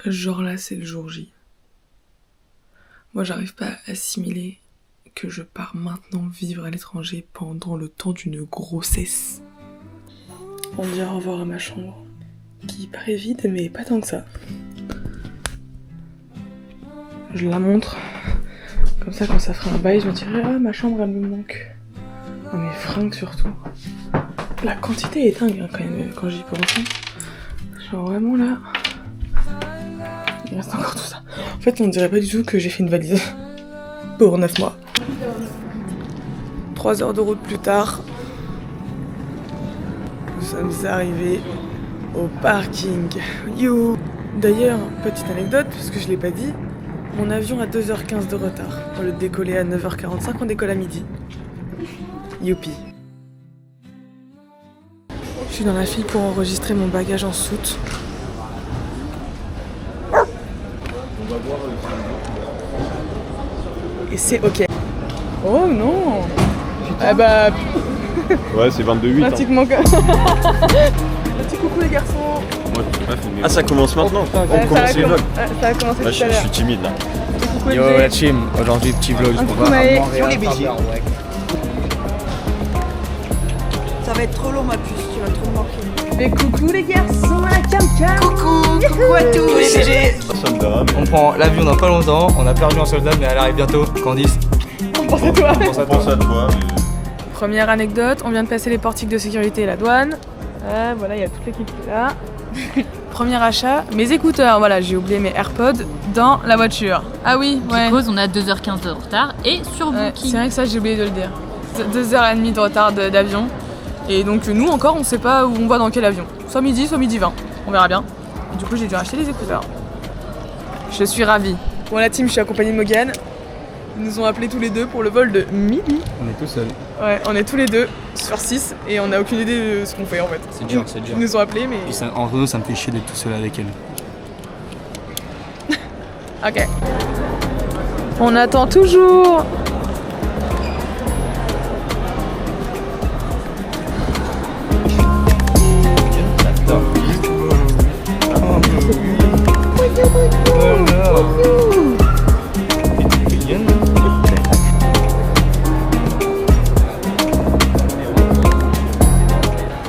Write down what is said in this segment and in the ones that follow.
Genre là, c'est le jour J. Moi, j'arrive pas à assimiler que je pars maintenant vivre à l'étranger pendant le temps d'une grossesse. On dit au revoir à ma chambre, qui paraît vide, mais pas tant que ça. Je la montre, comme ça quand ça fera un bail, je me dirai ah ma chambre elle me manque. Oh, mes fringues surtout. La quantité est dingue hein, quand même quand j'y pense. Genre vraiment là, il reste encore tout ça. En fait on dirait pas du tout que j'ai fait une valise pour 9 mois. 3 heures de route plus tard, nous sommes arrivés au parking. You. D'ailleurs, petite anecdote, parce que je l'ai pas dit, mon avion a 2h15 de retard. Au lieu de décoller à 9h45, on décolle à midi. Youpi. Je suis dans la file pour enregistrer mon bagage en soute. Et c'est ok. Oh non. Ah bah... Ouais, c'est 22-8. Pratiquement comme... Petit coucou les garçons. Ah, ça commence maintenant. On commence les vlogs. Ça a commencé tout à Je l'heure. suis timide là. Coucou Yo LG. la team, aujourd'hui petit vlog. Un coucou Maë. Ça va être trop long ma puce, tu vas trop me manquer. Mais coucou les garçons à la cam-cam. Coucou à tous les bébés. Ça me dira, mais On prend l'avion dans pas longtemps, on a perdu un soldat mais elle arrive bientôt. Candice, On pense à toi. on pense à on pense toi. à toi. Première anecdote, on vient de passer les portiques de sécurité et la douane. Voilà, il y a toute l'équipe qui est là. Premier achat, mes écouteurs. Voilà, j'ai oublié mes AirPods dans la voiture. Ah oui, ouais. Cause, on a 2h15 de retard et sur Ouais, Booking. c'est vrai que ça, j'ai oublié de le dire. 2h30 de retard d'avion. Et donc nous encore, on sait pas où on va dans quel avion. Soit midi 20. On verra bien. Et du coup, j'ai dû acheter les écouteurs. Je suis ravie. Bon la team, je suis accompagnée de Morgane. Ils nous ont appelés tous les deux pour le vol de midi. On est tout seul. Ouais, on est tous les deux sur 6 et on a aucune idée de ce qu'on fait en fait. C'est dur, c'est dur. Ils nous ont appelés mais... Puis ça, en Renault, ça me fait chier d'être tout seul avec elle. Ok. On attend toujours.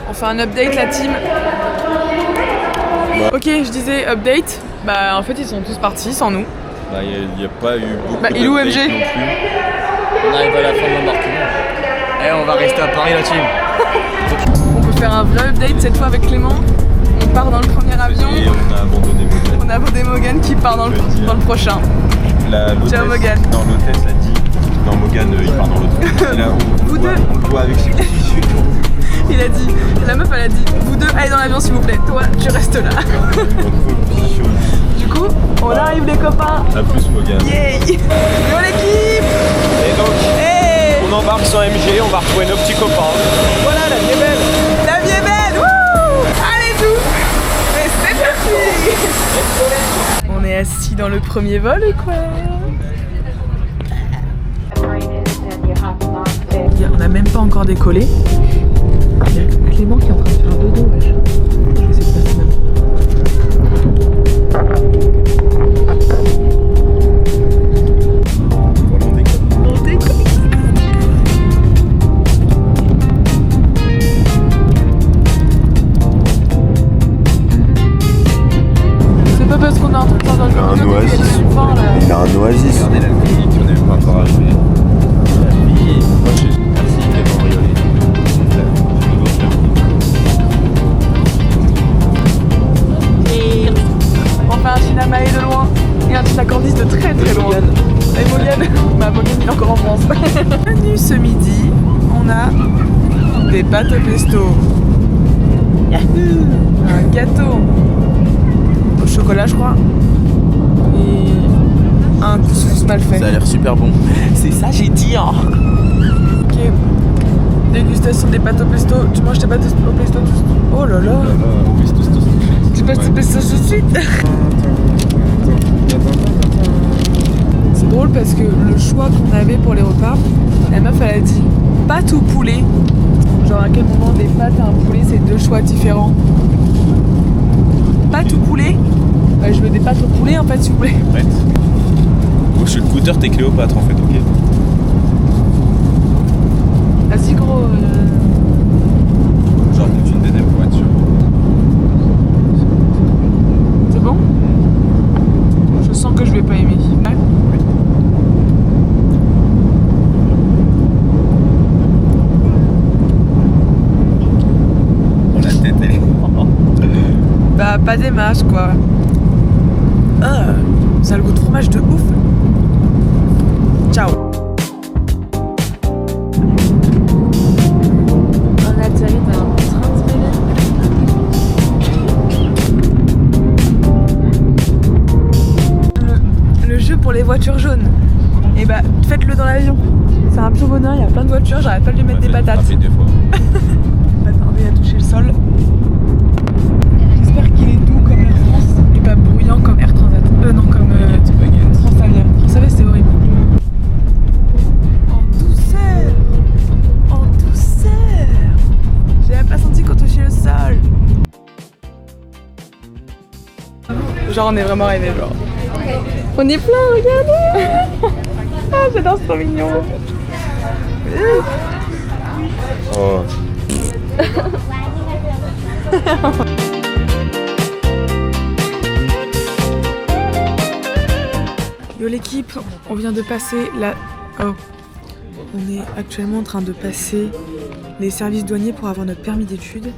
On fait un update la team. Ok, je disais update. Bah en fait ils sont tous partis sans nous. Bah, il n'y a pas eu beaucoup Bah, de il est où, updates MG? non plus. On arrive à la fin de l'embarquement. Eh, on va rester à Paris la team. On peut faire un vrai update cette fois avec Clément. On part dans le premier avion. Et on a abandonné Morgane. On a abordé Morgane qui part dans le prochain. L'hôtesse- Ciao, Morgane. Non, l'hôtesse a dit. Non, Morgane, il part dans l'autre. Et là, Vous deux. on le voit avec ses positions. Il a dit, la meuf elle a dit, vous deux allez dans l'avion s'il vous plaît, toi tu restes là. Du coup, on arrive les copains. A plus, Morgane. Yay. Yo l'équipe. Et donc, Hey. on embarque sur MG, on va retrouver nos petits copains. Voilà la vie est belle. La vie est belle. Wouh. Allez nous. Et c'est parti. On est assis dans le premier vol ou quoi? On a même pas encore décollé. Il y a Clément qui est en train de faire dodo, wesh. Je vais essayer de faire ça même. Voilà, on décolle. On décolle. C'est pas parce qu'on est en train de faire dans le Il a un vidéo oasis. qu'il y a du vent, là. Il a un oasis. Regardez l'alcoolique, on n'avait pas encore acheté. Merci, Clément Riollet. On fait un cinéma de loin et un petit accordiste de très très loin. Et Morgane, bah Morgane il est encore en France. Menu ce midi, on a des pâtes au pesto. Yahoo! Un gâteau au chocolat je crois. Et un couscous mal fait. Ça a l'air super bon. C'est ça j'ai dit hein. Ok. Dégustation des pâtes au pesto. Tu manges tes pâtes au pesto tout. Oh là là! Tu passes tes pesto tout de suite? C'est drôle parce que le choix qu'on avait pour les repas, la meuf elle a dit pâtes ou poulet. Genre à quel moment des pâtes à un poulet c'est deux choix différents. Pâtes ou poulet? Je veux des pâtes au poulet en fait, s'il vous plaît. Prête. Moi je suis le goûteur, t'es Cléopâtre en fait, ok. Vas-y gros. Genre monte une deuxième voiture. C'est bon? Je sens que je vais pas aimer. Ouais. Oh la tête elle est... Bah pas des masses quoi. Ça a le goût de fromage de ouf. Ciao. On atterrit dans un train de Le jeu pour les voitures jaunes. Et bah faites-le dans l'avion. C'est un pur bonheur, il y a plein de voitures, j'arrête pas de lui mettre des patates. Fait 2 fois. Pas tarder à toucher le sol. J'espère qu'il est doux comme Air France et pas bruyant comme Air Transat. Non, comme Transavia. Transavia c'était horrible. En douceur. En douceur. J'ai même pas senti qu'on touchait le sol. Genre on est vraiment arrivé genre. On est plein, regardez. Ah j'adore, c'est trop mignon. Oh. Yo l'équipe, on vient de passer la... Oh. On est actuellement en train de passer les services douaniers pour avoir notre permis d'études.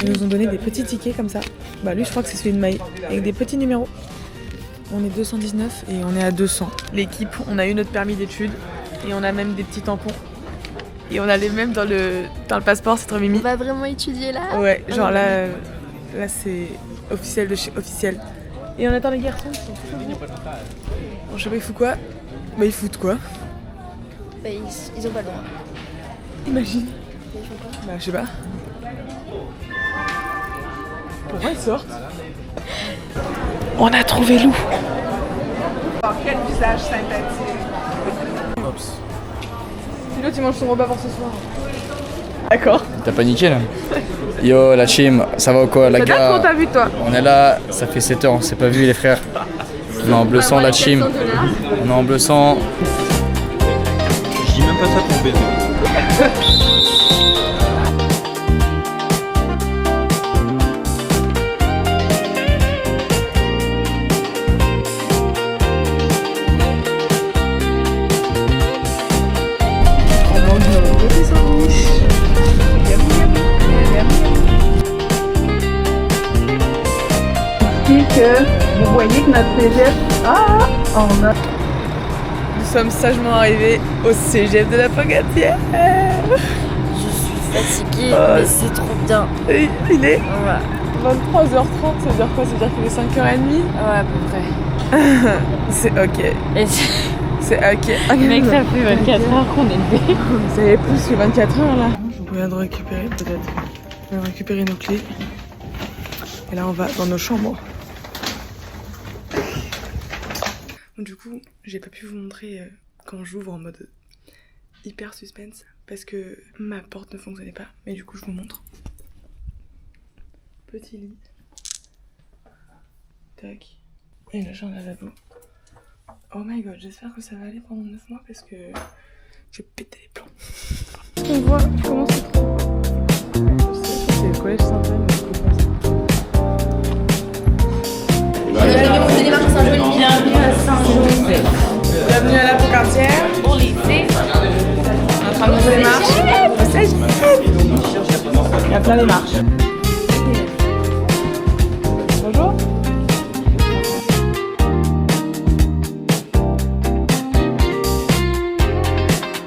Ils nous ont donné des petits tickets comme ça. Bah lui je crois que c'est celui de Maï, avec des petits numéros. On est 219 et on est à 200. L'équipe, on a eu notre permis d'études et on a même des petits tampons. Et on a les mêmes dans le passeport, c'est trop mimi. On va vraiment étudier là? Ouais, genre là c'est officiel de chez officiel. Et on attend les garçons qui sont toujours bons. Bon, je sais pas, ils foutent quoi? Bah ils foutent quoi? Bah, ils ont pas le droit. Imagine. Ils font quoi? Bah je sais pas. Pourquoi ils sortent? On a trouvé Lou. Oh, quel visage sympathique. Oups. Philo, tu manges ton repas pour ce soir. D'accord. T'as paniqué là? Yo la team, ça va ou quoi la Ça date gars? qu'on t'a vu toi? On est là, ça fait 7 heures, on s'est pas vu les frères. On est en bleu sang la team. On est en bleu sang. Je dis même pas ça pour baiser. Que vous voyez que notre cégep Nous sommes sagement arrivés au cégep de la Pocatière. Je suis fatiguée, mais c'est trop bien. Et il est Ouais, 23h30, ça veut dire quoi? Ça veut dire qu'il est 5h30? ouais à peu près. C'est ok. Et C'est ok. mec, ça fait 24 heures qu'on est levé. Ça y est plus que 24 heures là. On vient de récupérer peut-être. On vient de récupérer nos clés. Et là on va dans nos chambres. Du coup, j'ai pas pu vous montrer quand j'ouvre en mode hyper suspense parce que ma porte ne fonctionnait pas. Mais du coup, je vous montre. Petit lit. Tac. Et là, j'ai un lavabo. Oh my god, j'espère que ça va aller pendant 9 mois parce que je vais péter les plombs. On voit comment c'est trop. C'est le collège Saint-Anne. Bienvenue à Saint-Joseph. Bienvenue à la Pocatière. Au lycée. On est en train de monter les marches. Il y a plein les marches.